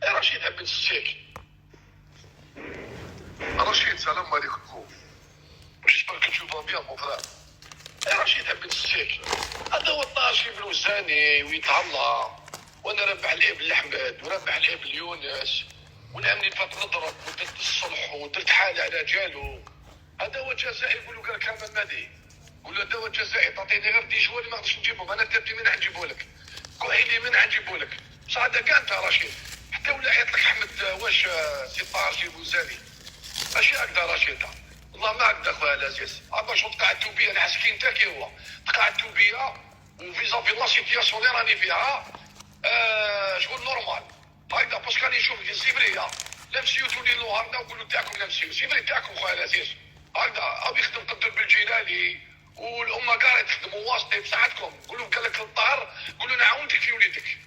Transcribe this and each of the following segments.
رشيد بن السيك. رشيد السلام عليكم. جيسبر كو تو فا بيان مون فرار. رشيد بن السيك هذا هو الطاشي بلوزاني ويتهلا، وانا ربح الاب الاحمد وربح الاب اليونس، ونعمني فات نضرب ودرت الصلح ودرت حالة على جالو. هذا هو الجزائر. يقولوا قال كامل مادي، قول له هذا هو الجزائر. تعطيني غير دي جوالي ما نقدرش نجيبهم، انا ترتي من نجيبه لك، كوعيلي من نجيبه لك. بصح هذا كاع انت رشيد، حتى ولا عيط لك احمد واش سي طاشي بوزاني ماشي هكذا رشيد. والله ما هكذا خويا العزيز. باش تقعدتوا بيا انا حسكين انت كي هو تقعدتوا بيا وفيزافي لا سيتياسيون اللي راني فيها شغل نورمال هكذا. باسكو راني نشوف في سيفريه لمسيو تولي نهارنا وقولوا تاعكم لمسيو سيفري تاعكم خويا العزيز. هكذا او يخدم قدر بالجيلاني والامه كاع تخدموا واسطي بساعتكم. قولوا قال لك الطهر قولوا انا عاونتك في وليدك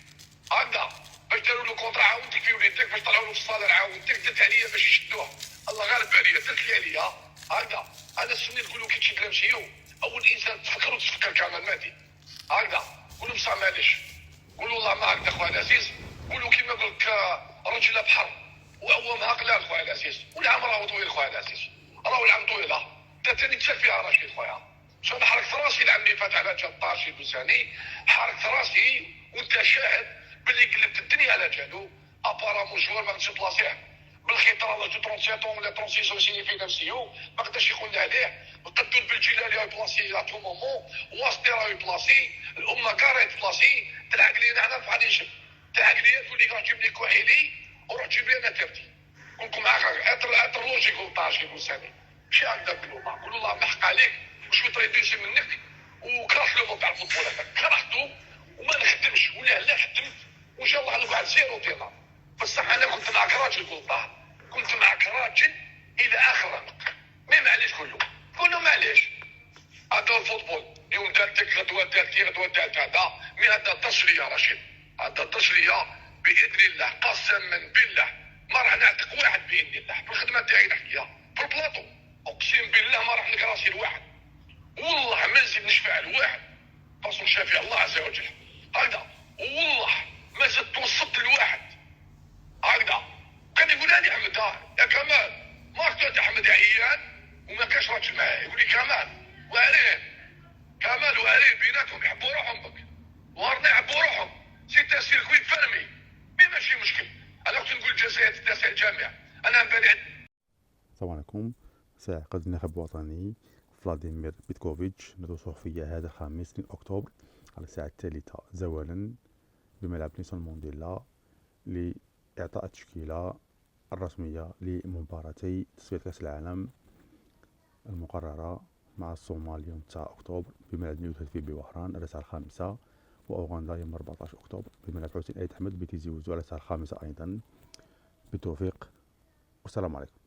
هكذا. باش داروا له كونطرا عاونتك في وليدك، باش طلعوا له في الصالير عاونتك، درت عليا باش يشدوه الله غالب عليا، درت لي عليا هكذا. انا السني تقولوا كي تشد لمسيو اول انسان تفكر وتفكر كامل مادي هكذا. قولوا بصح معليش، قولوا والله ما هكذا خويا العزيز. قولوا كيما يقول لك رجل بحر وعوامها قلال خويا العزيز. والعام راهو طويل خويا العزيز، راهو العام طويله. انت ثاني تسال فيها رشيد خويا. شو انا حركت راسي العام اللي فات على جال طاشي بوساني، حركت راسي وانت شاهد باللي قلبت الدنيا على جالو. ابارامون جوار ما قدرتش بلاصيه بالخطره ولا 37 ولا 36 سيني في نفسيو ما قدرش يقول عليه. قدود بالجلالي راهي بلاصي ا تو مومون، واسطي راهي بلاصي، الامه كاع راهي بلاصي. تلحق لي انا في غادي نجم، تلحق لي تولي راح تجيب لي كوعيلي وروح تجيب لي انا ترتي. كلكم معاك اثر لوجيك طاشي بوساني ماشي هكذا. قولوا الله محق عليك وشوي تريديسي منك وكرهت لو تاع الفوتبول هذاك كرهته وما نخدمش ولا لا خدمت وان شاء الله نقعد زيرو ديالنا. بصح انا كنت معك راجل قلطه، كنت معك راجل الى اخر رمق. مي معليش كله معليش. هذا الفوتبول يوم دارتك غدوه دارتي غدوه دارت هذا. مي هذا تسليه رشيد، هذا تسليه باذن الله. قسما بالله ما راح نعتق واحد باذن الله في الخدمه تاعي نحكيها في البلاطو. اقسم بالله ما راح نلقى راسي لواحد، والله ما نزيد نشفع لواحد خاصو شافي الله عز وجل هكذا. والله ما زدت توسطت لواحد هكذا. كان يقول لي احمد يا كمال ما رحت احمد عيان وما كاش راجل معاه يقول لي كمال وعرين كمال وعرين بيناتهم يحبوا روحهم بك وهرنا يحبوا روحهم. سي تان سيركوي فرمي مي ماشي مشكل. انا كنت نقول الجزائر تداس الجامع انا بالي. السلام عليكم. سيعقد النخب الوطني فلاديمير بيتكوفيتش ندوة صحفية هذا الخميس 2 أكتوبر على الساعة 3 زوالا بملعب نيلسون مانديلا لإعطاء التشكيلة الرسمية لمباراتي تصفية كأس العالم المقررة مع الصومال يوم 9 أكتوبر بملعب نيوتن في بوهران على الساعة 5، وأوغندا يوم 14 أكتوبر بملعب حسين أيد أحمد بتيزي وزو على الساعة 5 أيضا. بالتوفيق والسلام عليكم.